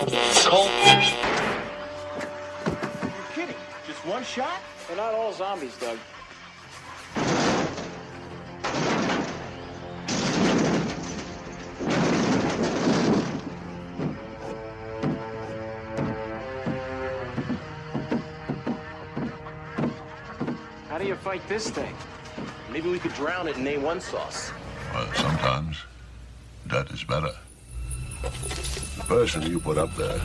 Kidding? Just one shot? They're not all zombies, Doug. How do you fight this thing? Maybe we could drown it in A1 sauce. Well, sometimes that is better. The person you put up there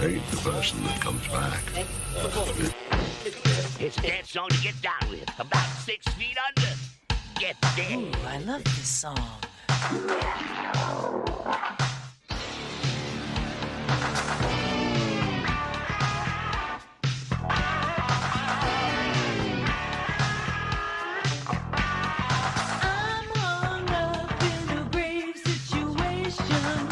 ain't the person that comes back. It's a dance song to get down with. About 6 feet under. Get there. Ooh, I love this song. I'm hung up in a grave situation.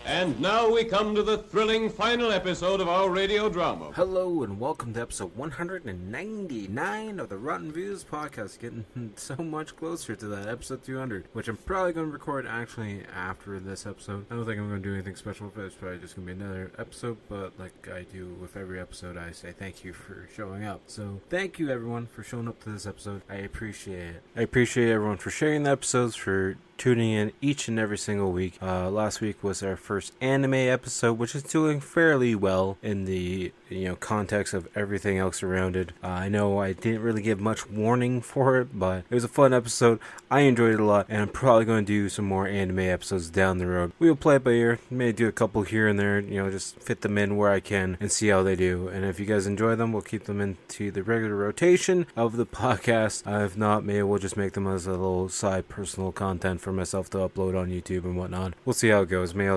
And now we come to the thrilling final episode of our radio drama. Hello and welcome to episode 199 of the Rotten Views podcast. Getting so much closer to that episode 200, which I'm probably going to record actually after this episode. I don't think I'm going to do anything special for it. It's probably just going to be another episode, but like I do with every episode, I say thank you for showing up. So thank you everyone for showing up to this episode. I appreciate it. I appreciate everyone for sharing the episodes, for tuning in each and every single week. Last week was our first anime episode, which is doing fairly well in the context of everything else around it. I know I didn't really give much warning for it, but it was a fun episode. I enjoyed it a lot, and I'm probably going to do some more anime episodes down the road. We will play it by ear, maybe do a couple here and there, just fit them in where I can and see how they do. And if you guys enjoy them, we'll keep them into the regular rotation of the podcast. If not, maybe we'll just make them as a little side personal content for myself to upload on YouTube and whatnot. We'll see how it goes. Maybe I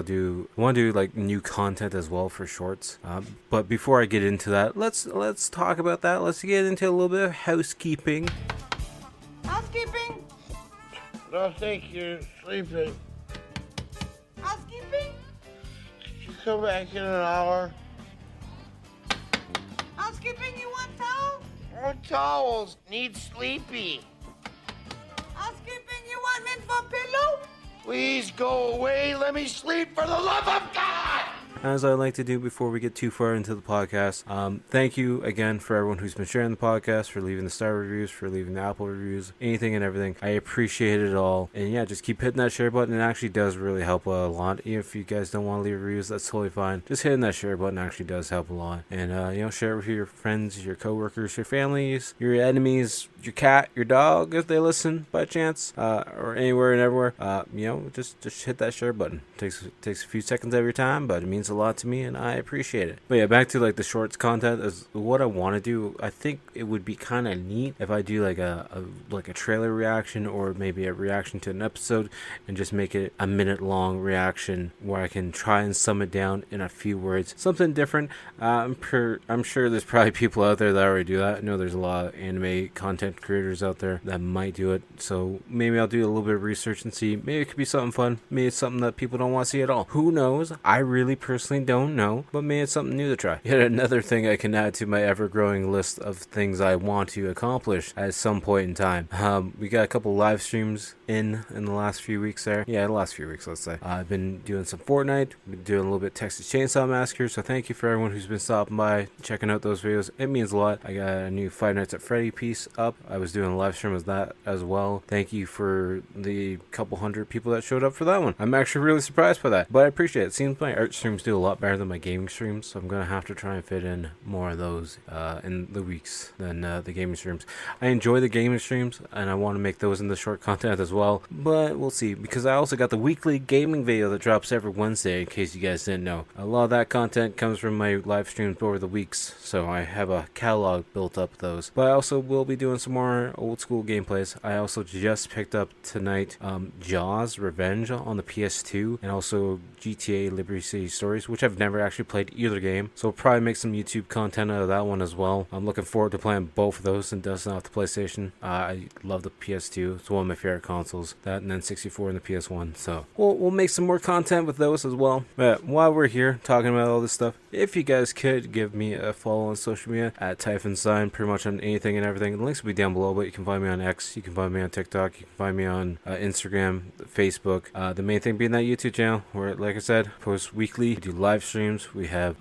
want to do like new content as well for shorts. But before I get into that, let's talk about that. Let's get into a little bit of housekeeping. Housekeeping? I think you're sleeping. Housekeeping? Could you come back in an hour? Housekeeping, you want towel? More towels. Need sleepy. Housekeeping, you want mint for pillow? Please go away. Let me sleep for the love of God. As I like to do before we get too far into the podcast, thank you again for everyone who's been sharing the podcast, for leaving the star reviews, for leaving the Apple reviews, anything and everything. I appreciate it all. And yeah, just keep hitting that share button. It actually does really help a lot. Even if you guys don't want to leave reviews, that's totally fine. Just hitting that share button actually does help a lot. And share it with your friends, your coworkers, your families, your enemies, your cat, your dog, if they listen by chance, or anywhere and everywhere. Just hit that share button. Takes a few seconds of your time, but it means a lot to me and I appreciate it. But yeah, back to like the shorts content is what I want to do. I think it would be kind of neat if I do like a trailer reaction, or maybe a reaction to an episode, and just make it a minute long reaction where I can try and sum it down in a few words, something different. I'm sure there's probably people out there that already do that. I know there's a lot of anime content creators out there that might do it, so maybe I'll do a little bit of research and see. Maybe it could be something fun. Maybe it's something that people don't want to see at all. Who knows? I really personally don't know, but maybe it's something new to try. Yet another thing I can add to my ever-growing list of things I want to accomplish at some point in time. We got a couple live streams in the last few weeks there. Yeah, the last few weeks, let's say. I've been doing some Fortnite, been doing a little bit Texas Chainsaw Massacre, so thank you for everyone who's been stopping by, checking out those videos. It means a lot. I got a new Five Nights at Freddy piece up. I was doing a live stream of that as well. Thank you for the couple hundred people that showed up for that one. I'm actually really surprised by that, but I appreciate it. It seems my art streams do a lot better than my gaming streams, so I'm gonna have to try and fit in more of those in the weeks than the gaming streams. I enjoy the gaming streams, and I want to make those in the short content as well, but we'll see, because I also got the weekly gaming video that drops every Wednesday, in case you guys didn't know. A lot of that content comes from my live streams over the weeks, so I have a catalog built up of those. But I also will be doing some more old school gameplays. I also just picked up tonight Jaws Revenge on the PS2, and also GTA Liberty City Story Stories, which I've never actually played either game. So we'll probably make some YouTube content out of that one as well. I'm looking forward to playing both of those and dusting off the PlayStation. I love the PS2. It's one of my favorite consoles. That and then 64 and the PS1. So we'll make some more content with those as well. But while we're here talking about all this stuff, if you guys could give me a follow on social media at Typhonstein, pretty much on anything and everything. The links will be down below, but you can find me on X, you can find me on TikTok, you can find me on Instagram, Facebook. The main thing being that YouTube channel, where, like I said, post weekly. We do live streams. We have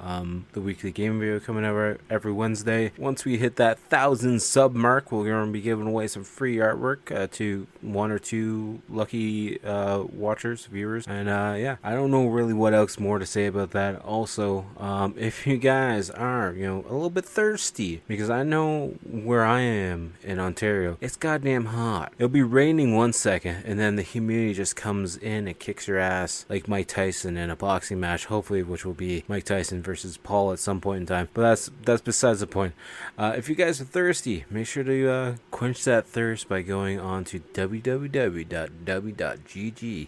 the weekly game video coming out every Wednesday. Once we hit that 1,000 sub mark, we're going to be giving away some free artwork to 1 or 2 lucky watchers, viewers. And yeah, I don't know really what else more to say about that. Also, if you guys are, a little bit thirsty, because I know where I am in Ontario, it's goddamn hot. It'll be raining 1 second, and then the humidity just comes in and kicks your ass like Mike Tyson in a boxing match, hopefully, which will be Mike Tyson versus Paul at some point in time. But that's besides the point. If you guys are thirsty, make sure to quench that thirst by going on to www.w.gg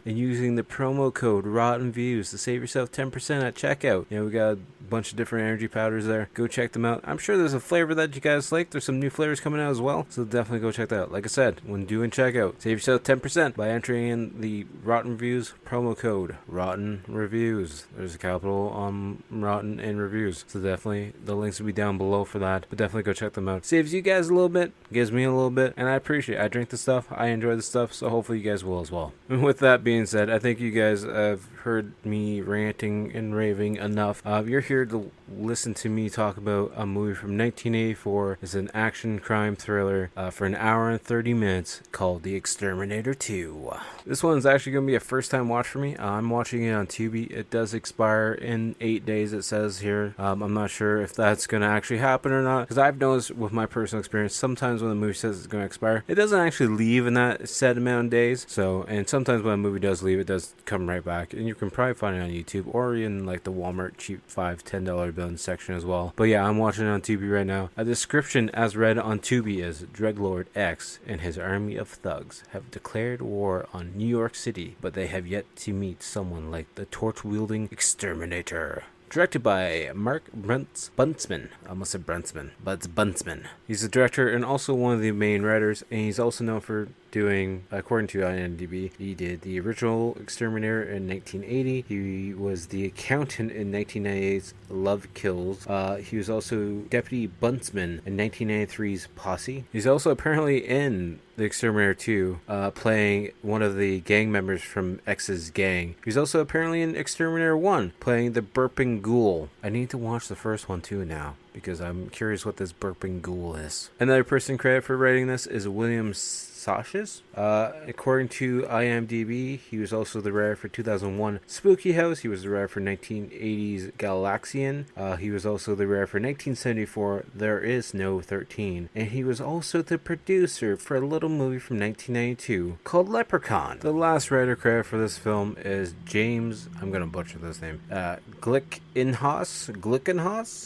and using the promo code RottenViews to save yourself 10% at checkout. We got a bunch of different energy powders there. Go check them out. I'm sure there's a flavor that you guys like. There's some new flavors coming out as well, so definitely go check that out. Like I said, when doing checkout, save yourself 10% by entering in the Rotten Reviews promo code Rotten Reviews. There's a capital on Rotten and Reviews, so definitely the links will be down below for that, but definitely go check them out. Saves you guys a little bit, gives me a little bit, and I appreciate it. I drink the stuff, I enjoy the stuff, so hopefully you guys will as well. And with that being said, I think you guys have heard me ranting and raving enough. You're here to listen to me talk about a movie from 1984. It's an action crime thriller for an hour and 30 minutes called The Exterminator 2. This one's actually going to be a first time watch for me. I'm watching it on Tubi. It does expire in 8 days, it says here. I'm not sure if that's going to actually happen or not, because I've noticed with my personal experience, sometimes when the movie says it's going to expire, it doesn't actually leave in that set amount of days. So, and sometimes when a movie does leave, it does come right back, and you can probably find it on YouTube or in like the Walmart cheap $5-10 bill section as well. But yeah, I'm watching it on Tubi right now. A description as read on Tubi is: Dreadlord X and his army of thugs have declared war on New York City, but they have yet to meet someone like the torch-wielding Exterminator. Directed by Mark Buntsman. I almost said Bruntsman, but it's Buntsman. He's the director and also one of the main writers, and he's also known for doing, according to IMDb, he did the original Exterminator in 1980. He was the accountant in 1998's Love Kills. He was also Deputy Buntsman in 1993's Posse. He's also apparently in the Exterminator 2, playing one of the gang members from X's gang. He's also apparently in Exterminator 1, playing the Burping Ghoul. I need to watch the first one too now, because I'm curious what this Burping Ghoul is. Another person credited for writing this is William Sashes. According to IMDb, he was also the writer for 2001 Spooky House. He was the writer for 1980's Galaxian. He was also the writer for 1974 There Is No 13. And he was also the producer for a little movie from 1992 called Leprechaun. The last writer credit for this film is James, I'm going to butcher this name, Glickenhaus.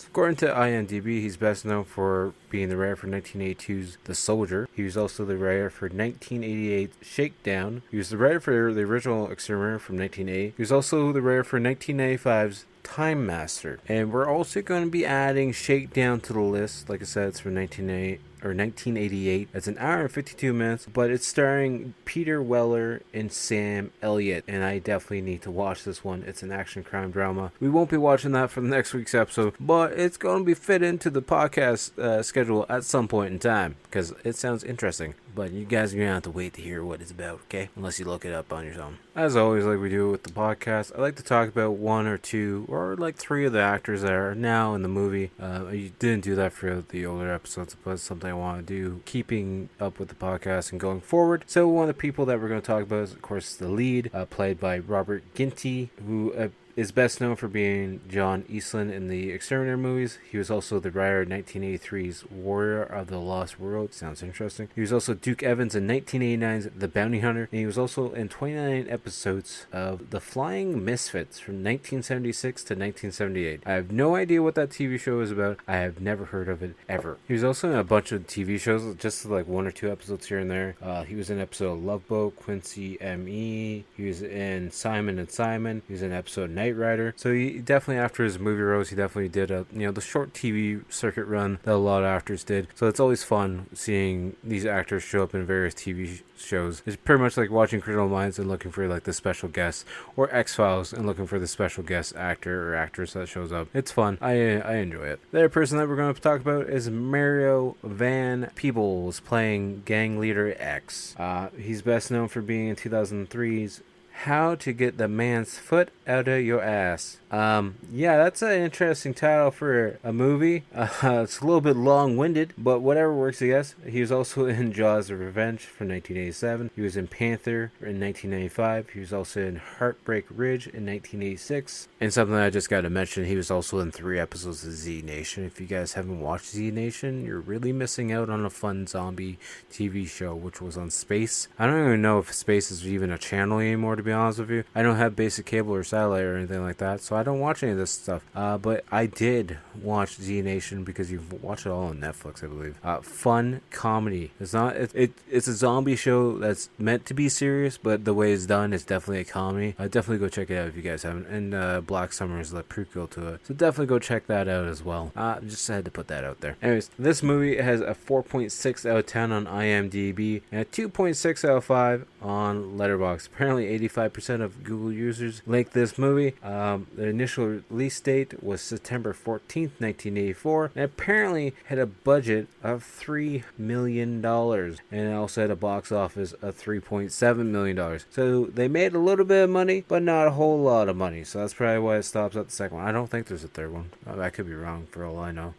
According to IMDb, he's best known for being the writer for 1982's The Soldier. He was also the writer for 1988's Shakedown. He was the writer for the original Exterminator from 1980. He was also the writer for 1995's Time Master. And we're also going to be adding Shakedown to the list. Like I said, it's from 1988. It's an hour and 52 minutes, but it's starring Peter Weller and Sam Elliott, and I definitely need to watch this one. It's an action crime drama. We won't be watching that for the next week's episode, but it's going to be fit into the podcast schedule at some point in time, because it sounds interesting. But you guys are going to have to wait to hear what it's about, okay? Unless you look it up on your own. As always, like we do with the podcast, I like to talk about 1 or 2 or like 3 of the actors that are now in the movie. I didn't do that for the older episodes, but it's something I want to do, keeping up with the podcast and going forward. So one of the people that we're going to talk about is, of course, the lead, played by Robert Ginty, who is best known for being John Eastland in the Exterminator movies. He was also the writer of 1983's Warrior of the Lost World. Sounds interesting. He was also Duke Evans in 1989's The Bounty Hunter, and he was also in 29 episodes of The Flying Misfits from 1976 to 1978. I have no idea what that TV show is about. I have never heard of it ever. He was also in a bunch of TV shows, just like 1 or 2 episodes here and there. He was in an episode of Love Boat, Quincy M.E. He was in Simon and Simon. He was in an episode of Knight Rider. So he definitely, after his movie roles, he definitely did the short TV circuit run that a lot of actors did. So it's always fun seeing these actors show up in various TV shows. It's pretty much like watching Criminal Minds and looking for like the special guest, or X-Files and looking for the special guest actor or actress that shows up. It's fun. I enjoy it. The other person that we're going to talk about is Mario Van Peebles, playing gang leader X. He's best known for being in 2003's How to Get the Man's Foot Out of Your Ass. Yeah, that's an interesting title for a movie. It's a little bit long-winded, but whatever works, I guess. He was also in Jaws of Revenge from 1987. He was in Panther in 1995. He was also in Heartbreak Ridge in 1986. And something I just got to mention, he was also in 3 episodes of Z Nation. If you guys haven't watched Z Nation, you're really missing out on a fun zombie TV show, which was on Space. I don't even know if Space is even a channel anymore, to be honest with you. I don't have basic cable or satellite or anything like that, so I don't watch any of this stuff. But I did watch Z Nation because you've watched it all on Netflix, I believe. Fun comedy. It's not. It's a zombie show that's meant to be serious, but the way it's done is definitely a comedy. Definitely go check it out if you guys haven't. And Black Summer is the prequel to it, so definitely go check that out as well. Just had to put that out there. Anyways, this movie has a 4.6 out of 10 on IMDb and a 2.6 out of 5 on Letterboxd. Apparently 85% of Google users like this movie. The initial release date was September 14th, 1984, and apparently had a budget of $3 million, and it also had a box office of $3.7 million. So they made a little bit of money, but not a whole lot of money, so that's probably why it stops at the second one. I don't think there's a third one. I could be wrong for all I know.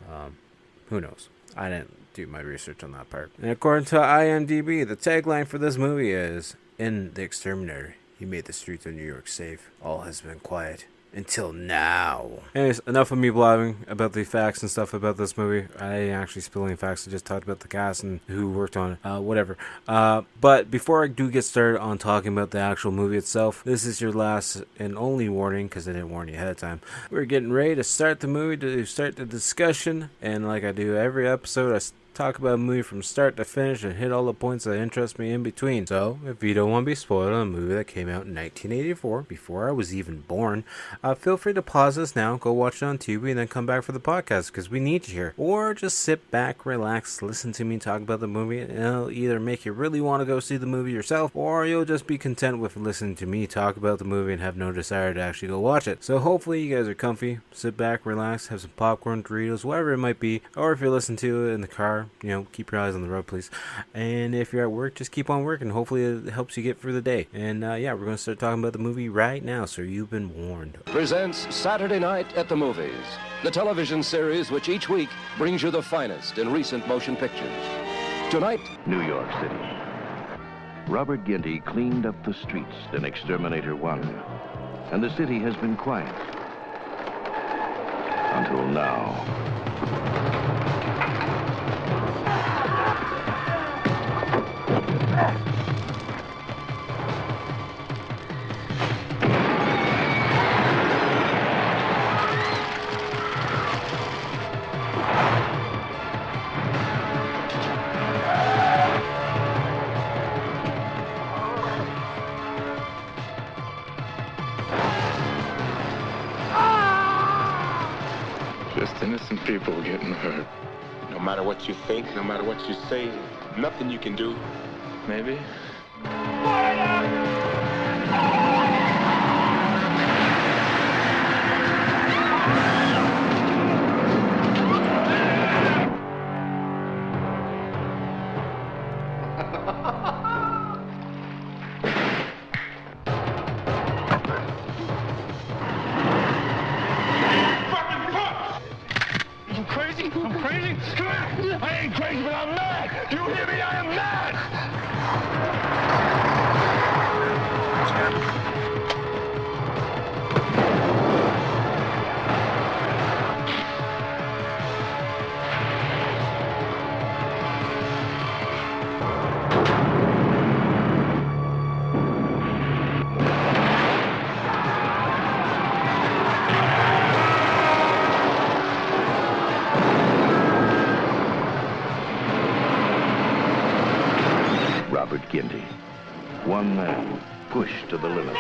Who knows? I didn't do my research on that part. And according to IMDb, the tagline for this movie is, "In The Exterminator, he made the streets of New York safe. All has been quiet until now." Anyways, enough of me blabbing about the facts and stuff about this movie. I ain't actually spilling facts. I just talked about the cast and who worked on it. Whatever. But before I do get started on talking about the actual movie itself, this is your last and only warning, because I didn't warn you ahead of time. We're getting ready to start the movie, to start the discussion. And like I do every episode, I talk about a movie from start to finish and hit all the points that interest me in between. So, if you don't want to be spoiled on a movie that came out in 1984, before I was even born, feel free to pause this now, go watch it on Tubi, and then come back for the podcast, because we need you here. Or just sit back, relax, listen to me talk about the movie, and it'll either make you really want to go see the movie yourself, or you'll just be content with listening to me talk about the movie and have no desire to actually go watch it. So hopefully you guys are comfy, sit back, relax, have some popcorn, Doritos, whatever it might be, or if you're listening to it in the car, keep your eyes on the road, please. And if you're at work, just keep on working. Hopefully it helps you get through the day. And yeah, we're going to start talking about the movie right now, so you've been warned. Presents Saturday Night at the Movies, the television series which each week brings you the finest in recent motion pictures. Tonight, New York City. Robert Ginty cleaned up the streets in Exterminator 1, and the city has been quiet until now. Just innocent people getting hurt. No matter what you think, no matter what you say, nothing you can do. Maybe. pushed to the limit,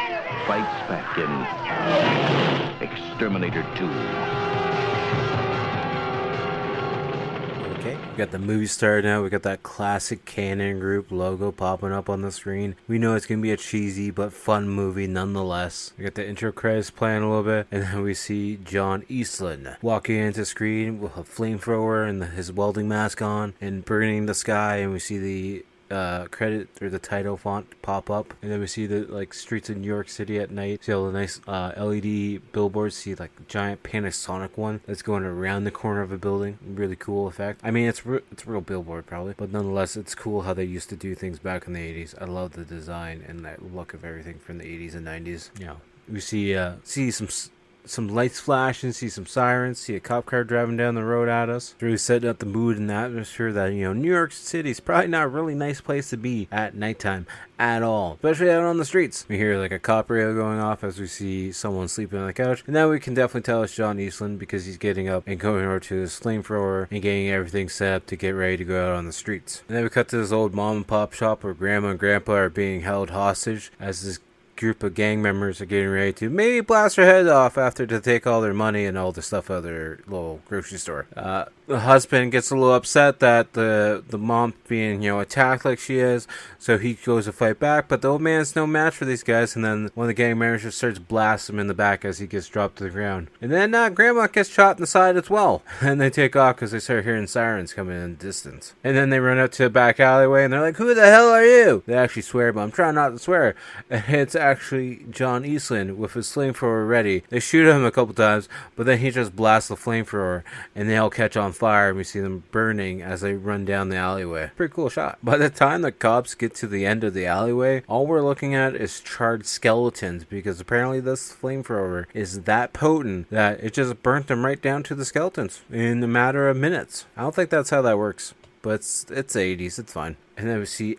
fights back in Exterminator 2. Okay, we got the movie star now. We got that classic Canon Group logo popping up on the screen. We know it's gonna be a cheesy but fun movie nonetheless. We got the intro credits playing a little bit, and then we see John Eastland walking into screen with a flamethrower and his welding mask on and burning the sky, and we see the credit or the title font pop up, and then we see the like streets of New York City at night. See all the nice LED billboards. See like a giant Panasonic one that's going around the corner of a building. Really cool effect. I mean, it's a real billboard probably, but nonetheless, it's cool how they used to do things back in the 80s. I love the design and that look of everything from the 80s and 90s. You know, we see some lights flash and see some sirens, see a cop car driving down the road at us. It's really setting up the mood and the atmosphere that, you know, New York City's probably not a really nice place to be at nighttime at all, especially out on the streets. We hear like a cop radio going off as we see someone sleeping on the couch, and now we can definitely tell it's John Eastland because he's getting up and going over to his flamethrower and getting everything set up to get ready to go out on the streets. And then we cut to this old mom and pop shop where grandma and grandpa are being held hostage as this group of gang members are getting ready to maybe blast their heads off after to take all their money and all the stuff out of their little grocery store. The husband gets a little upset that the mom being, you know, attacked like she is, so he goes to fight back, but the old man's no match for these guys, and then one of the gang members just starts blasting him in the back as he gets dropped to the ground. And then grandma gets shot in the side as well, and they take off because they start hearing sirens coming in the distance. And then they run up to a back alleyway, and they're like, "Who the hell are you?" They actually swear, but I'm trying not to swear. And it's actually John Eastland with his flamethrower ready. They shoot him a couple times, but then he just blasts the flamethrower, and they all catch on fire, and we see them burning as they run down the alleyway. Pretty cool shot. By the time the cops get to the end of the alleyway, all we're looking at is charred skeletons, because apparently this flamethrower is that potent that it just burnt them right down to the skeletons in a matter of minutes. I don't think that's how that works, but it's 80s, it's fine. And then we see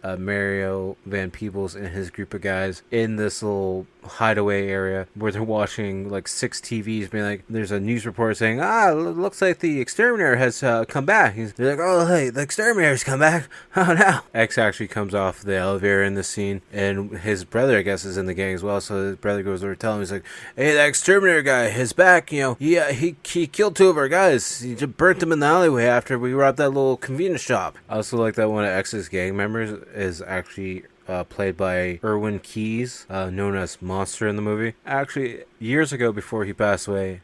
Mario Van Peebles and his group of guys in this little hideaway area where they're watching like 6 TVs, being like, there's a news report saying, looks like the Exterminator has come back. They're like, oh, hey, the Exterminator's come back. Oh, no. X actually comes off the elevator in the scene, and his brother, I guess, is in the gang as well. So his brother goes over to tell him, he's like, hey, that Exterminator guy is back. You know, he killed 2 of our guys. He just burnt them in the alleyway after we robbed that little convenience shop. I also like that one of X's gang members is actually played by Erwin Keyes, known as Monster in the movie. Actually, years ago before he passed away,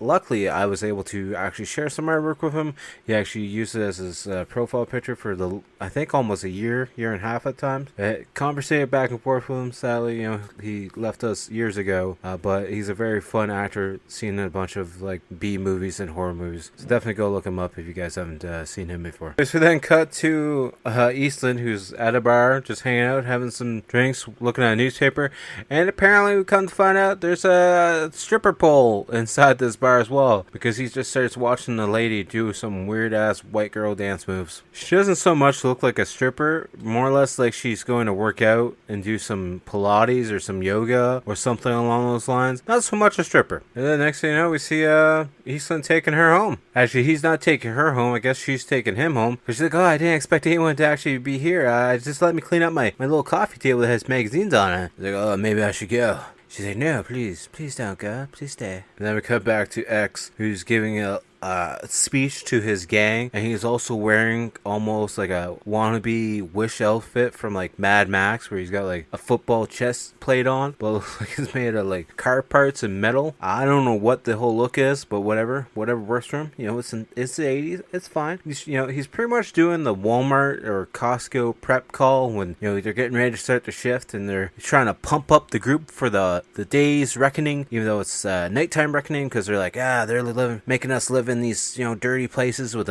luckily I was able to actually share some artwork with him. He actually used it as his profile picture for I think almost a year and a half at times. Conversated back and forth with him. Sadly, you know, he left us years ago, but he's a very fun actor, seen in a bunch of like B movies and horror movies. So definitely go look him up if you guys haven't seen him before. So then cut to Eastland, who's at a bar just hanging out, having some drinks, looking at a newspaper, and apparently we come to find out there's a stripper pole inside this bar as well, because he just starts watching the lady do some weird ass white girl dance moves. She doesn't so much look like a stripper, more or less like she's going to work out and do some Pilates or some yoga or something along those lines. Not so much a stripper. And then next thing you know, we see Eastland taking her home. Actually, he's not taking her home. I guess she's taking him home, because she's like, oh, I didn't expect anyone to actually be here. Just let me clean up my little coffee table that has magazines on it. He's like, oh, maybe I should go. She's like, no, please don't go. Please stay. And then we cut back to X, who's giving a speech to his gang, and he's also wearing almost like a wannabe Wish outfit from like Mad Max, where he's got like a football chest plate on, but it looks like it's made of like car parts and metal. I don't know what the whole look is, but whatever works for him. You know, it's the 80s, it's fine. He's pretty much doing the Walmart or Costco prep call when, you know, they're getting ready to start the shift, and they're trying to pump up the group for the day's reckoning, even though it's nighttime reckoning, because they're like, they're making us live in these, you know, dirty places with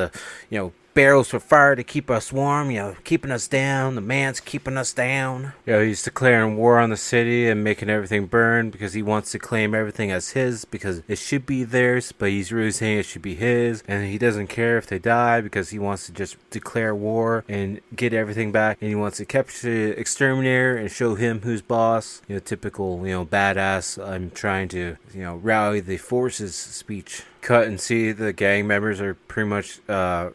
barrels for fire to keep us warm, you know, keeping us down. The man's keeping us down. You know, he's declaring war on the city and making everything burn because he wants to claim everything as his, because it should be theirs, but he's really saying it should be his, and he doesn't care if they die because he wants to just declare war and get everything back, and he wants to capture the Exterminator and show him who's boss. You know, typical, you know, badass, I'm trying to, you know, rally the forces speech. cut and see the gang members are pretty much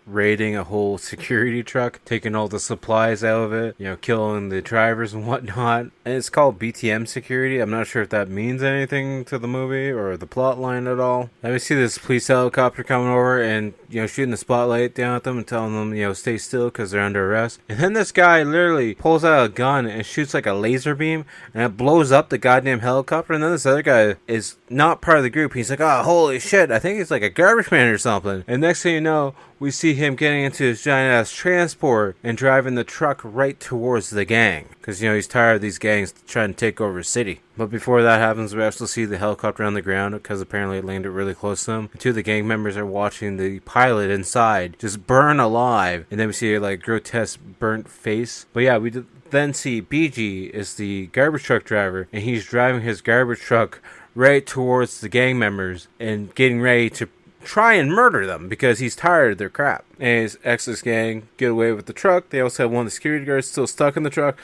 raiding a whole security truck, taking all the supplies out of it, killing the drivers and whatnot. And it's called BTM security. I'm not sure if that means anything to the movie or the plot line at all. Then we see this police helicopter coming over and shooting the spotlight down at them and telling them stay still because they're under arrest. And then this guy literally pulls out a gun and shoots like a laser beam, and it blows up the goddamn helicopter. And then this other guy is not part of the group. He's like, oh, holy shit, I think he's like a garbage man or something. And next thing you know, we see him getting into his giant ass transport and driving the truck right towards the gang. Because, he's tired of these gangs trying to take over his city. But before that happens, we actually see the helicopter on the ground because apparently it landed really close to them. And two of the gang members are watching the pilot inside just burn alive. And then we see a grotesque burnt face. But yeah, we then see BG is the garbage truck driver, and he's driving his garbage truck right towards the gang members and getting ready to try and murder them because he's tired of their crap. And his ex's gang get away with the truck. They also have one of the security guards still stuck in the truck.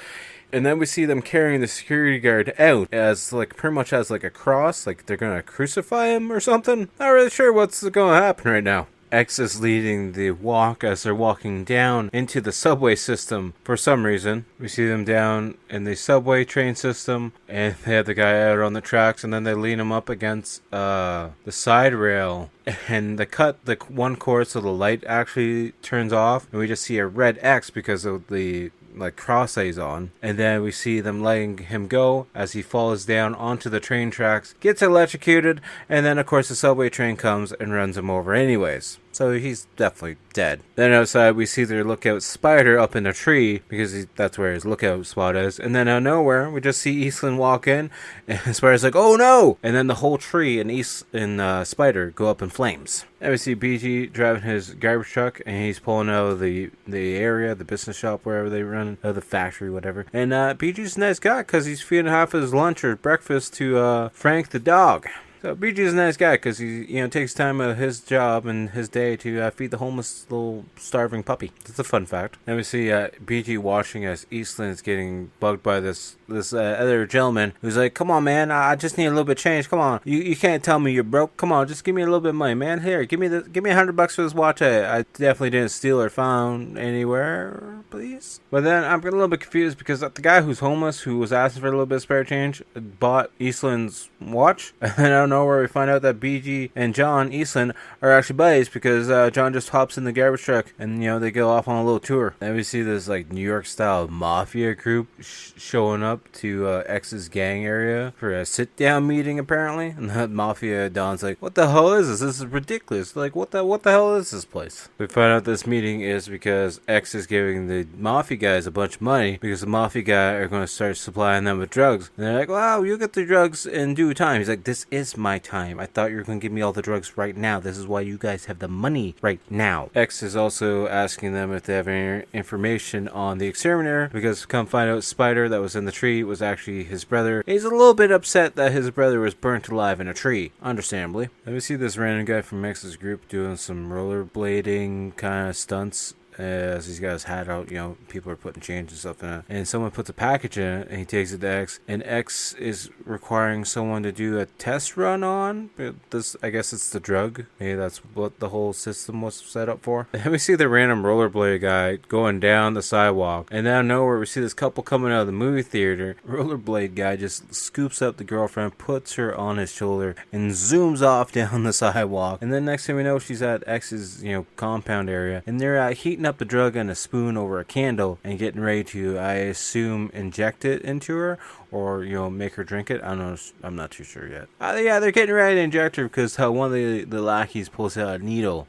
And then we see them carrying the security guard out as pretty much as a cross, like they're gonna crucify him or something. Not really sure what's gonna happen right now. X is leading the walk as they're walking down into the subway system for some reason. We see them down in the subway train system, and they have the guy out on the tracks, and then they lean him up against the side rail. And they cut the one cord so the light actually turns off, and we just see a red X because of the cross he's on. And then we see them letting him go as he falls down onto the train tracks, gets electrocuted, and then of course the subway train comes and runs him over anyways. So he's definitely dead. Then outside we see their lookout spider up in a tree because that's where his lookout spot is. And then out of nowhere we just see Eastland walk in, and the spider's like, oh no! And then the whole tree and spider go up in flames. And we see BG driving his garbage truck, and he's pulling out of the area, the business shop, wherever they run, the factory, whatever. And BG's a nice guy because he's feeding half his lunch or breakfast to Frank the dog. So BG's a nice guy because he, takes time out of his job and his day to feed the homeless little starving puppy. That's a fun fact. And we see BG watching as Eastland's getting bugged by this other gentleman who's like, come on, man, I just need a little bit of change. Come on, you can't tell me you're broke. Come on, just give me a little bit of money, man. Here, give me $100 for this watch. I definitely didn't steal or found anywhere, please. But then I'm a little bit confused because the guy who's homeless, who was asking for a little bit of spare change, bought Eastland's watch. And I don't know where we find out that BG and John Eastland are actually buddies because John just hops in the garbage truck and they go off on a little tour. Then we see this New York style mafia group showing up to X's gang area for a sit down meeting apparently. And the mafia Don's like, what the hell is this? This is ridiculous. Like, what the hell is this place? We find out this meeting is because X is giving the mafia guys a bunch of money because the mafia guy are going to start supplying them with drugs. And they're like, wow, you'll get the drugs in due time. He's like, this is my time. I thought you were going to give me all the drugs right now. This is why you guys have the money right now. X is also asking them if they have any information on the Exterminator because come find out Spider that was in the tree was actually his brother. He's a little bit upset that his brother was burnt alive in a tree, understandably. Then we see this random guy from X's group doing some rollerblading kind of stunts. As he's got his hat out, people are putting change and stuff in it. And someone puts a package in it, and he takes it to X. And X is requiring someone to do a test run on. This, I guess it's the drug. Maybe that's what the whole system was set up for. And we see the random rollerblade guy going down the sidewalk. And out of nowhere, we see this couple coming out of the movie theater. Rollerblade guy just scoops up the girlfriend, puts her on his shoulder, and zooms off down the sidewalk. And then next thing we know, she's at X's, compound area. And they're heating up the drug in a spoon over a candle and getting ready to, I assume, inject it into her or make her drink it. I don't know, I'm not too sure yet. Yeah, they're getting ready to inject her because one of the lackeys pulls out a needle.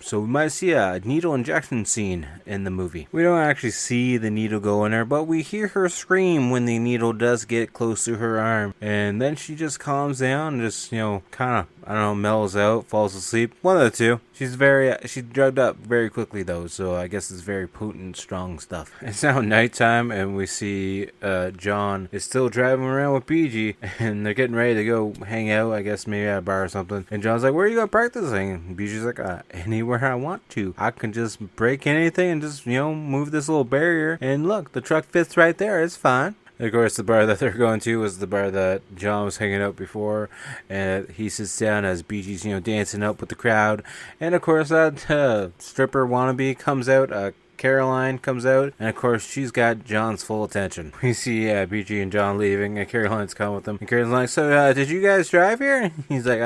So we might see a needle injection scene in the movie. We don't actually see the needle go in her, but we hear her scream when the needle does get close to her arm, and then she just calms down and just kind of, I don't know, mellows out, falls asleep. One of the two. She's drugged up very quickly though, so I guess it's very potent, strong stuff. It's now nighttime, and we see John is still driving around with BG, and they're getting ready to go hang out, I guess maybe at a bar or something. And John's like, where are you going practicing? And BG's like, anywhere I want to. I can just break anything and just, move this little barrier. And look, the truck fits right there. It's fine. Of course, the bar that they're going to was the bar that John was hanging out before, and he sits down as BG's, dancing up with the crowd, and of course that stripper wannabe comes out. Caroline comes out, and of course she's got John's full attention. We see BG and John leaving, and Caroline's coming with them. And Caroline's like, "So, did you guys drive here?" And he's like,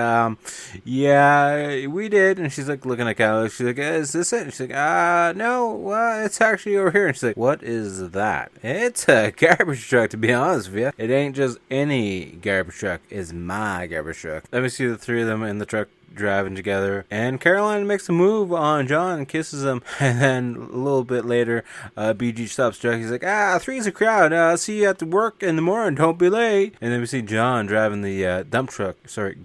"Yeah, we did." And she's like looking at Caroline. She's like, "Is this it?" And she's like, "No, well, it's actually over here." And she's like, "What is that?" It's a garbage truck, to be honest with you. It ain't just any garbage truck. It's my garbage truck. Let me see the three of them in the truck driving together, and Caroline makes a move on John and kisses him, and then a little bit later BG stops Jack. He's like, three's a crowd, I'll see you at the work in the morning, don't be late. And then we see John driving the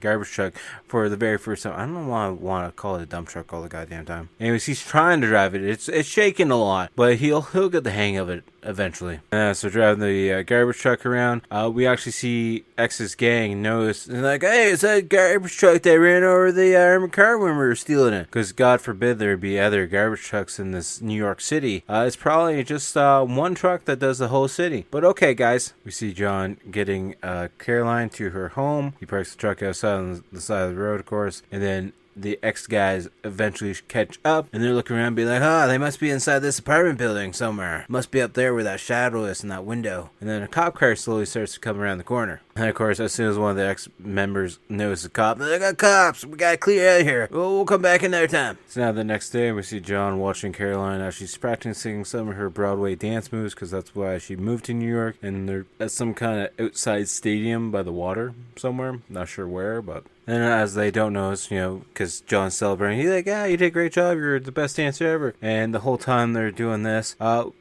garbage truck for the very first time. I don't know why I want to call it a dump truck all the goddamn time. Anyways, he's trying to drive it. It's shaking a lot, but he'll get the hang of it eventually. So driving the garbage truck around, we actually see X's gang notice, and like, "Hey, it's that garbage truck that ran over the armored car when we were stealing it." Because God forbid there be other garbage trucks in this New York City. It's probably just one truck that does the whole city. But okay, guys. We see John getting Caroline to her home. He parks the truck outside on the side of the road, of course, and then the ex guys eventually catch up, and they're looking around and be like, they must be inside this apartment building somewhere. Must be up there where that shadow is in that window. And then a cop car slowly starts to come around the corner. And of course, as soon as one of the ex-members notices the cop, they're like, "Cops, we gotta clear out of here. We'll come back another time." So now the next day, we see John watching Caroline as she's practicing some of her Broadway dance moves, because that's why she moved to New York. And they're at some kind of outside stadium by the water somewhere. Not sure where, but... And as they don't notice, because John's celebrating, he's like, "You did a great job, you're the best dancer ever." And the whole time they're doing this,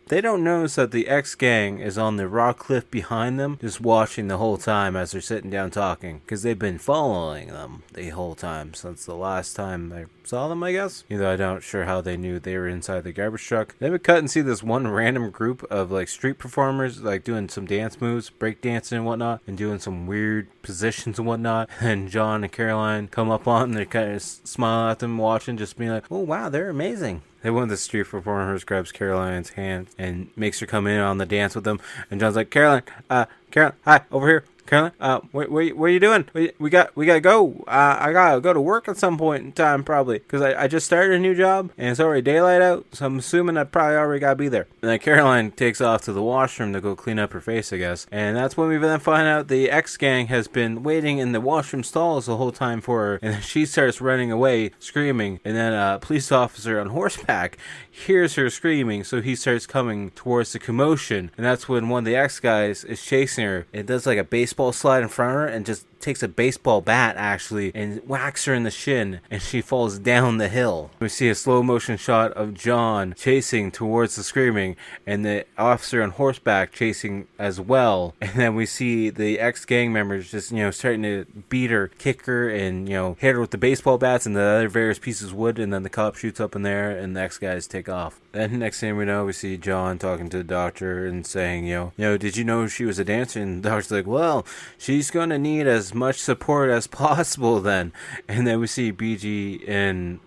they don't notice that the ex-gang is on the rock cliff behind them, just watching the whole time as they're sitting down talking, because they've been following them the whole time since the last time they saw them, I guess. Either I'm not sure how they knew they were inside the garbage truck. Then we cut and see this one random group of like street performers, like doing some dance moves, break dancing and whatnot, and doing some weird positions and whatnot. And John and Caroline come up on them, they kind of smile at them watching, just being like, "Oh wow, they're amazing." Then one of the street performers grabs Caroline's hand and makes her come in on the dance with them. And John's like, "Caroline, hi, over here. Caroline, what are you doing? We gotta go. I gotta go to work at some point in time, probably, because I just started a new job and it's already daylight out, so I'm assuming I probably already gotta be there." And then Caroline takes off to the washroom to go clean up her face, I guess. And that's when we then find out the ex-gang has been waiting in the washroom stalls the whole time for her, and then she starts running away, screaming, and then a police officer on horseback hears her screaming, so he starts coming towards the commotion, and that's when one of the ex-guys is chasing her. It does like a baseball slide in front of her and just takes a baseball bat actually and whacks her in the shin, and she falls down the hill. We see a slow motion shot of John chasing towards the screaming, and the officer on horseback chasing as well. And then we see the ex-gang members just starting to beat her, kick her, and hit her with the baseball bats and the other various pieces of wood. And then the cop shoots up in there, and the ex-guys take off. Then next thing we know, we see John talking to the doctor and saying, "Did you know she was a dancer?" And the doctor's like, "Well, she's gonna need as much support as possible then." And then we see BG and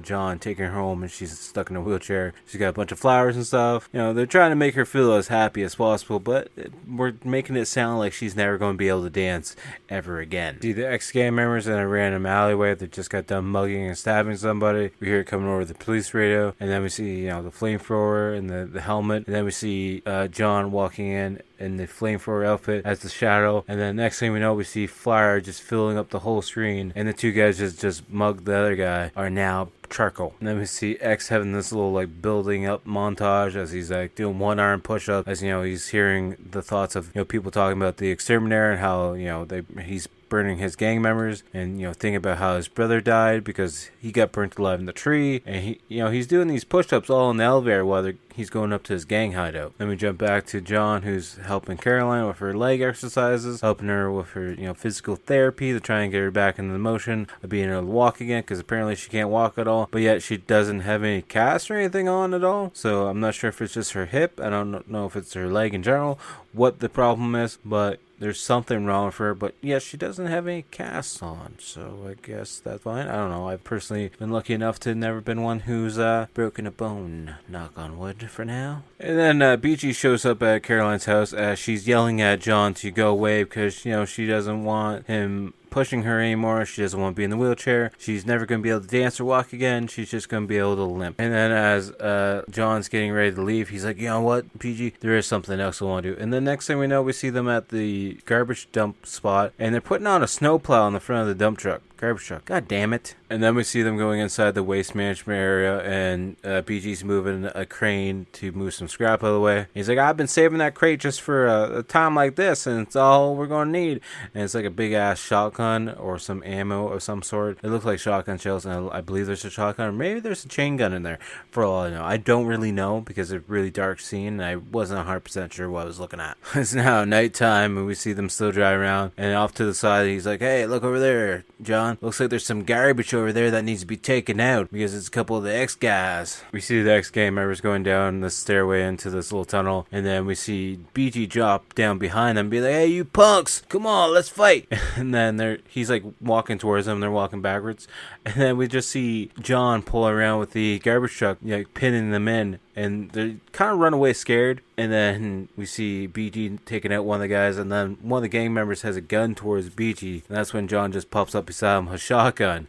John taking her home, and she's stuck in a wheelchair. She's got a bunch of flowers and stuff. They're trying to make her feel as happy as possible, but we're making it sound like she's never going to be able to dance ever again. See the ex-gang members in a random alleyway that just got done mugging and stabbing somebody. We hear it coming over the police radio, and then we see the flamethrower and the helmet, and then we see John walking in the flamethrower outfit as the shadow, and then next thing we know, we see fire just filling up the whole screen, and the two guys just mugged the other guy are now charcoal. And then we see X having this little like building up montage as he's like doing one arm push up, as he's hearing the thoughts of people talking about the Exterminator and how he's burning his gang members, and thinking about how his brother died because he got burnt alive in the tree, and he's doing these push-ups all in the elevator while he's going up to his gang hideout. Then we jump back to John, who's helping Caroline with her leg exercises, helping her with her physical therapy to try and get her back into the motion of being able to walk again, because apparently she can't walk at all all, but yet she doesn't have any cast or anything on at all. So I'm not sure if it's just her hip. I don't know if it's her leg in general, what the problem is, but there's something wrong with her. But yeah, she doesn't have any cast on, so I guess that's fine. I don't know. I've personally been lucky enough to never been one who's broken a bone. Knock on wood for now. And then BG shows up at Caroline's house as she's yelling at John to go away because, you know, she doesn't want him pushing her anymore. She doesn't want to be in the wheelchair. She's never going to be able to dance or walk again. She's just going to be able to limp. And then as John's getting ready to leave, he's like, you know what, PG, there is something else I want to do. And the next thing we know, we see them at the garbage dump spot, and they're putting on a snowplow in the front of the dump truck. Garbage truck. God damn it. And then we see them going inside the waste management area, and BG's moving a crane to move some scrap out of the way. He's like, I've been saving that crate just for a time like this, and it's all we're going to need. And it's like a big ass shotgun or some ammo of some sort. It looks like shotgun shells, and I believe there's a shotgun, or maybe there's a chain gun in there, for all I know. I don't really know because it's a really dark scene, and I wasn't 100% sure what I was looking at. It's now nighttime, and we see them still drive around, and off to the side, he's like, hey, look over there, John. Looks like there's some garbage over there that needs to be taken out because it's a couple of the X guys. We see the X gang members going down the stairway into this little tunnel, and then we see BG drop down behind them and be like, hey, you punks, come on, let's fight. And then he's like walking towards them, they're walking backwards, and then we just see John pull around with the garbage truck, like pinning them in, and they kind of run away scared. And then we see BG taking out one of the guys, and then one of the gang members has a gun towards BG, and that's when John just pops up beside him with a shotgun.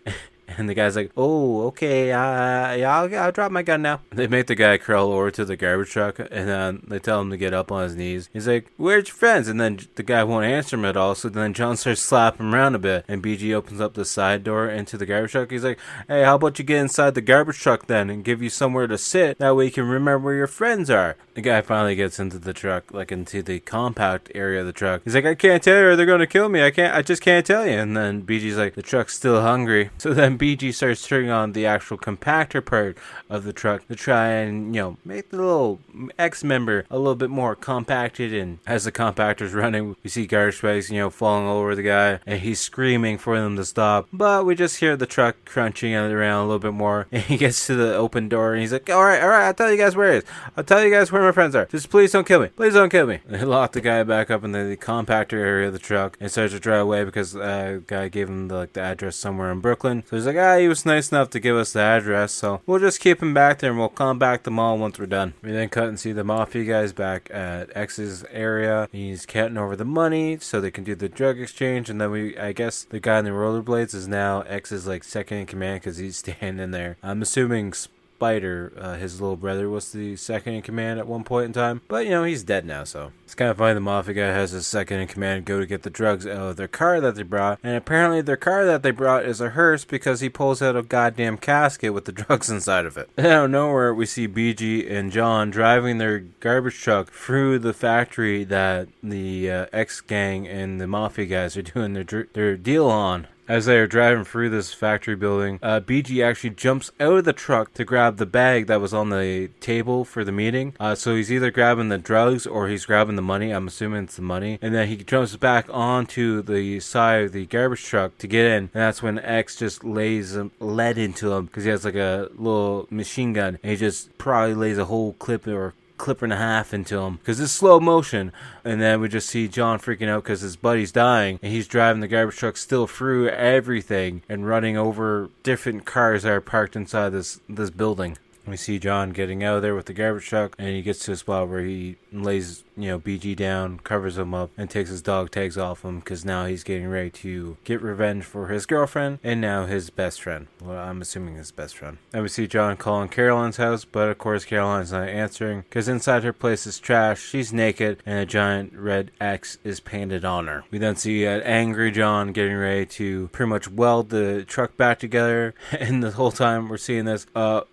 And the guy's like, oh, okay, yeah, I'll drop my gun now. They make the guy crawl over to the garbage truck, and then they tell him to get up on his knees. He's like, where's your friends? And then the guy won't answer him at all, so then John starts slapping him around a bit, and BG opens up the side door into the garbage truck. He's like, hey, how about you get inside the garbage truck then, and give you somewhere to sit, that way you can remember where your friends are. The guy finally gets into the truck, like into the compact area of the truck. He's like, I can't tell you or they're gonna kill me. I just can't tell you. And then BG's like, the truck's still hungry. So then BG starts turning on the actual compactor part of the truck to try and, you know, make the little X member a little bit more compacted. And as the compactor's running, we see garbage bags, you know, falling all over the guy, and he's screaming for them to stop. But we just hear the truck crunching around a little bit more, and he gets to the open door, and he's like, all right, I'll tell you guys where it is. I'll tell you guys where my friends are. Just please don't kill me. Please don't kill me. They lock the guy back up in the compactor area of the truck and starts to drive away because the guy gave him the address somewhere in Brooklyn. So he's like, he was nice enough to give us the address, so we'll just keep him back there and we'll come back them all once we're done. We then cut and see the mafia guys back at X's area. He's counting over the money so they can do the drug exchange, and then I guess the guy in the rollerblades is now X's second in command because he's standing there. I'm assuming Spider, his little brother, was the second in command at one point in time, but you know, he's dead now, so it's kind of funny. The mafia guy has his second in command go to get the drugs out of their car that they brought, and apparently their car that they brought is a hearse because he pulls out a goddamn casket with the drugs inside of it. Out of nowhere, we see BG and John driving their garbage truck through the factory that the X gang and the mafia guys are doing their deal on. As they are driving through this factory building, BG actually jumps out of the truck to grab the bag that was on the table for the meeting. So he's either grabbing the drugs or he's grabbing the money. I'm assuming it's the money. And then he jumps back onto the side of the garbage truck to get in. And that's when X just lays lead into him because he has a little machine gun. And he just probably lays a whole clip and a half into him because it's slow motion. And then we just see John freaking out because his buddy's dying, and he's driving the garbage truck still through everything and running over different cars that are parked inside this building. We see John getting out of there with the garbage truck, and he gets to a spot where he lays, BG down, covers him up, and takes his dog tags off him because now he's getting ready to get revenge for his girlfriend and now his best friend. Well, I'm assuming his best friend. And we see John calling Caroline's house, but of course Caroline's not answering because inside her place is trash. She's naked, and a giant red X is painted on her. We then see an angry John getting ready to pretty much weld the truck back together, and the whole time we're seeing this,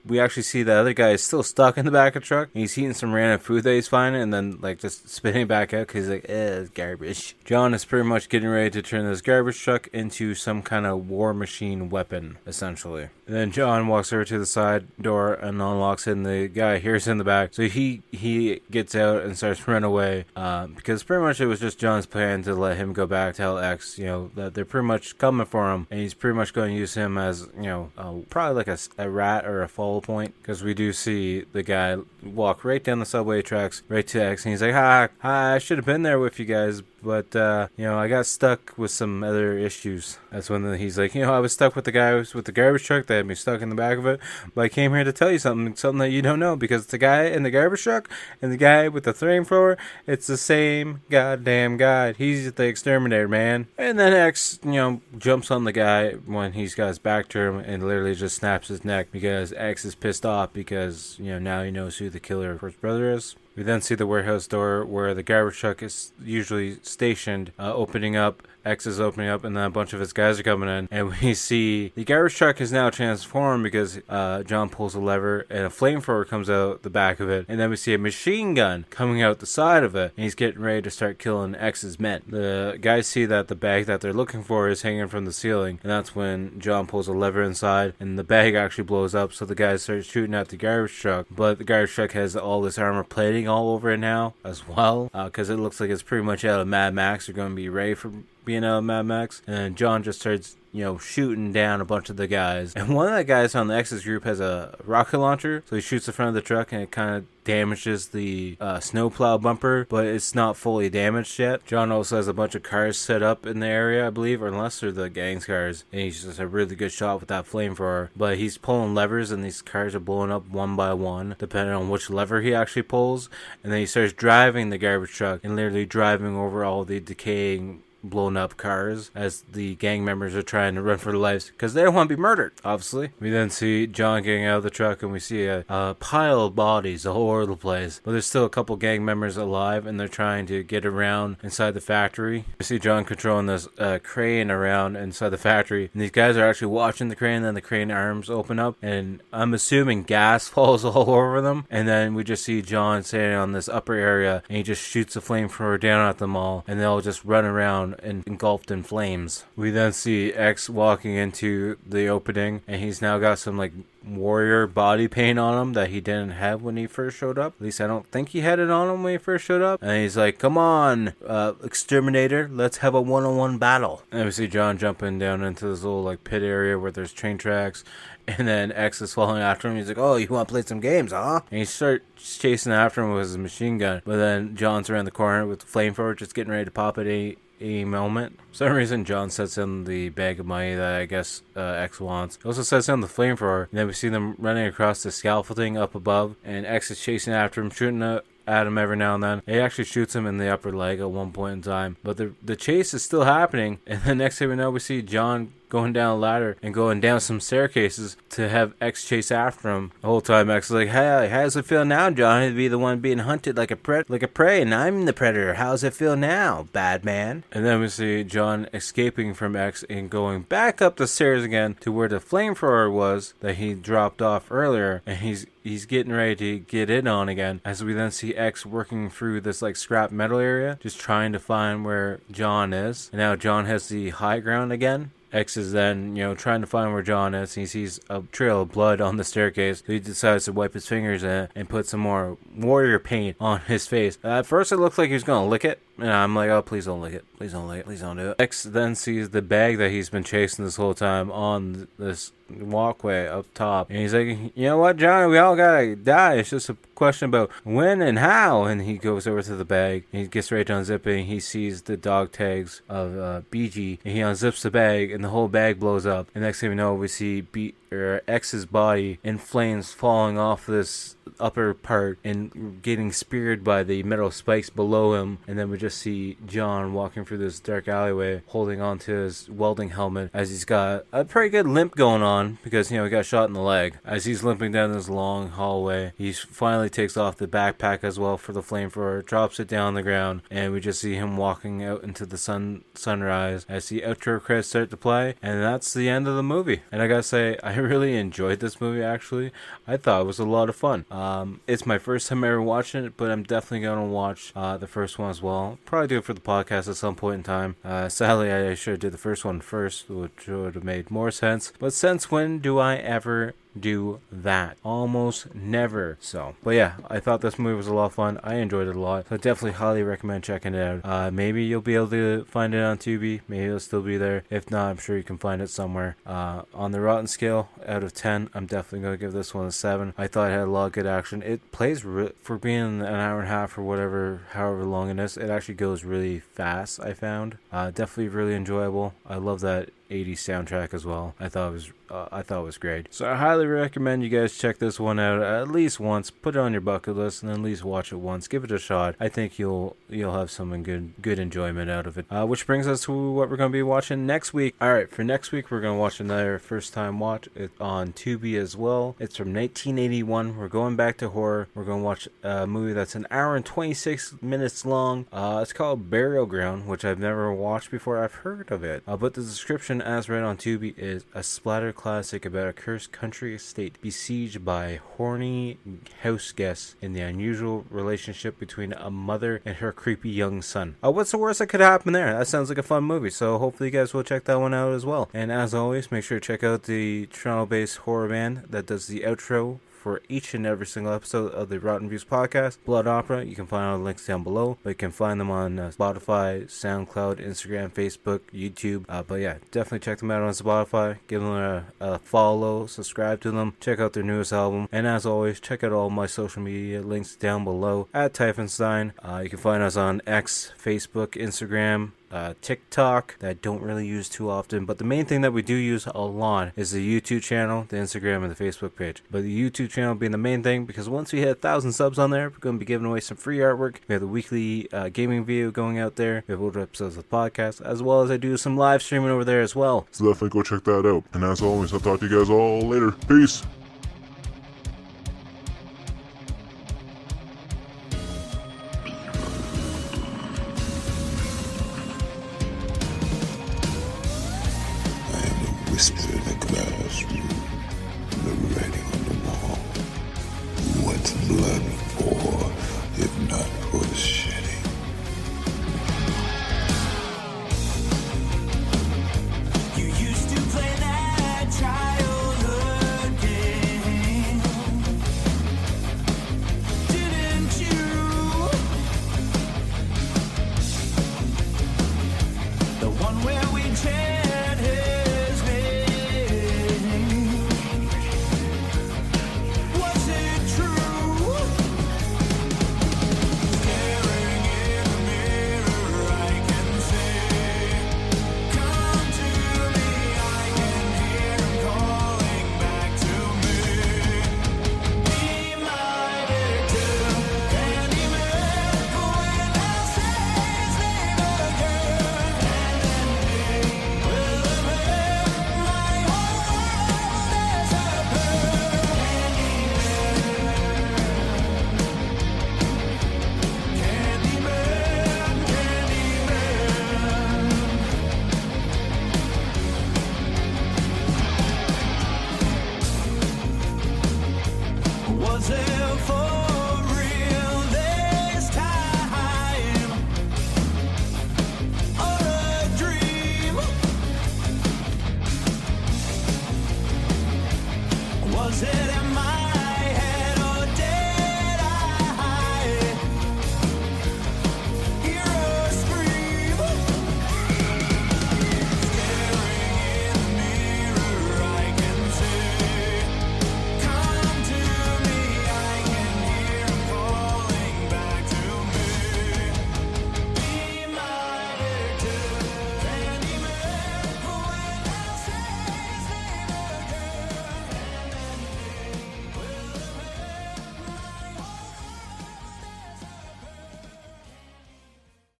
we actually see the other guy is still stuck in the back of the truck. He's eating some random food that he's finding and then just spitting it back out because he's like, it's garbage. John is pretty much getting ready to turn this garbage truck into some kind of war machine weapon, essentially. And then John walks over to the side door and unlocks it, and the guy hears in the back. So he gets out and starts running away, because pretty much it was just John's plan to let him go back, tell X, that they're pretty much coming for him, and he's pretty much going to use him as, probably like a rat or a follow point, because we do see the guy walk right down the subway tracks right to X, and he's like, hi, I should have been there with you guys, but I got stuck with some other issues. That's when he's like, I was stuck with the guy with the garbage truck that had me stuck in the back of it, but I came here to tell you something that you don't know, because the guy in the garbage truck and the guy with the flamethrower, it's the same goddamn guy. He's the exterminator, man. And then X, jumps on the guy when he's got his back to him and literally just snaps his neck, because X is pissed off because, now he knows who the killer of his brother is. We then see the warehouse door where the garbage truck is usually stationed, opening up. X is opening up, and then a bunch of his guys are coming in. And we see the garbage truck is now transformed because John pulls a lever, and a flamethrower comes out the back of it. And then we see a machine gun coming out the side of it, and he's getting ready to start killing X's men. The guys see that the bag that they're looking for is hanging from the ceiling, and that's when John pulls a lever inside, and the bag actually blows up, so the guys start shooting at the garbage truck. But the garbage truck has all this armor plating all over it now as well, because it looks like it's pretty much out of Mad Max. They're going to be ready for being out of Mad Max, and John just starts shooting down a bunch of the guys, and one of the guys on the X's group has a rocket launcher, so he shoots the front of the truck, and it kind of damages the snowplow bumper, but it's not fully damaged yet. John also has a bunch of cars set up in the area, I believe, or unless they're the gang's cars, and he's just a really good shot with that flamethrower, but he's pulling levers, and these cars are blowing up one by one, depending on which lever he actually pulls, and then he starts driving the garbage truck, and literally driving over all the decaying blown up cars as the gang members are trying to run for their lives because they don't want to be murdered, obviously. We then see John getting out of the truck, and we see a pile of bodies all over the place, but there's still a couple gang members alive, and they're trying to get around inside the factory. We see John controlling this crane around inside the factory, and these guys are actually watching the crane, and then the crane arms open up, and I'm assuming gas falls all over them, and then we just see John standing on this upper area, and he just shoots a flamethrower down at them all, and they'll just run around and engulfed in flames. We then see X walking into the opening, and he's now got some warrior body paint on him that he didn't have when he first showed up. At least I don't think he had it on him when he first showed up. And he's like, come on, Exterminator, let's have a one-on-one battle. And we see John jumping down into this little pit area where there's train tracks. And then X is following after him. He's like, oh, you want to play some games, huh? And he starts chasing after him with his machine gun. But then John's around the corner with the flamethrower, just getting ready to pop at any moment. For some reason, John sets in the bag of money that I guess X wants. He also sets in the flamethrower. And then we see them running across the scaffolding up above. And X is chasing after him, shooting at him every now and then. He actually shoots him in the upper leg at one point in time. But the chase is still happening. And the next thing we know, we see John going down a ladder and going down some staircases to have X chase after him. The whole time X is like, hey, how does it feel now, John, to be the one being hunted like a prey, and I'm the predator? How does it feel now, bad man? And then we see John escaping from X and going back up the stairs again to where the flamethrower was that he dropped off earlier, and he's getting ready to get in on again, as we then see X working through this scrap metal area, just trying to find where John is. And now John has the high ground again. X is then, trying to find where John is. He sees a trail of blood on the staircase. So he decides to wipe his fingers in it and put some more warrior paint on his face. At first it looked like he was going to lick it. And I'm like, oh, please don't lick it. Please don't lick it. Please don't do it. X then sees the bag that he's been chasing this whole time on this walkway up top. And he's like, you know what, John? We all gotta die. It's just a question about when and how. And he goes over to the bag. And he gets ready to unzip it. And he sees the dog tags of BG. And he unzips the bag. And the whole bag blows up. And next thing we know, we see X's body in flames falling off this upper part and getting speared by the metal spikes below him. And then we just see John walking through this dark alleyway holding onto his welding helmet as he's got a pretty good limp going on because he got shot in the leg. As he's limping down this long hallway, he finally takes off the backpack as well for the flamethrower, drops it down on the ground, and we just see him walking out into the sunrise as the outro credits start to play. And that's the end of the movie. And I gotta say, I really enjoyed this movie. Actually, I thought it was a lot of fun. It's my first time ever watching it, but I'm definitely going to watch the first one as well. Probably do it for the podcast at some point in time. Sadly, I should have did the first one first, which would have made more sense. But since when do I ever do that? Almost never. So, but yeah, I thought this movie was a lot of fun. I enjoyed it a lot, so definitely highly recommend checking it out. Maybe you'll be able to find it on Tubi. Maybe it'll still be there. If not, I'm sure you can find it somewhere. On the Rotten scale, out of 10, I'm definitely going to give this one a 7. I thought it had a lot of good action. It plays for being an hour and a half or whatever, however long it is. It actually goes really fast, I found. Definitely really enjoyable. I love that 80s soundtrack as well. I thought it was great. So I highly recommend you guys check this one out at least once. Put it on your bucket list and at least watch it once. Give it a shot. I think you'll have some good enjoyment out of it. Which brings us to what we're going to be watching next week. Alright, for next week we're going to watch another first time watch. It's on Tubi as well. It's from 1981. We're going back to horror. We're going to watch a movie that's an hour and 26 minutes long. It's called Burial Ground, which I've never watched before. I've heard of it. But the description as read on Tubi is a splatter classic about a cursed country estate besieged by horny house guests and the unusual relationship between a mother and her creepy young son. What's the worst that could happen there? That sounds like a fun movie, so hopefully you guys will check that one out as well. And as always, make sure to check out the Toronto-based horror band that does the outro for each and every single episode of the Rotten Views podcast, Blood Opera. You can find all the links down below, but you can find them on Spotify, SoundCloud, Instagram, Facebook, YouTube. But yeah, definitely check them out on Spotify. Give them a follow, subscribe to them, check out their newest album, and as always, check out all my social media links down below at Typhonstein. You can find us on X, Facebook, Instagram, TikTok, that I don't really use too often, but the main thing that we do use a lot is the YouTube channel, the Instagram, and the Facebook page. But the YouTube channel being the main thing, because once we hit 1,000 subs on there, we're going to be giving away some free artwork. We have the weekly gaming video going out there. We have older episodes of the podcast, as well as I do some live streaming over there as well. So definitely go check that out. And as always, I'll talk to you guys all later. Peace. Whisper in the classroom, the writing on the wall. What's blood for, if not for the shedding? You used to play that childhood game, didn't you? The one where we changed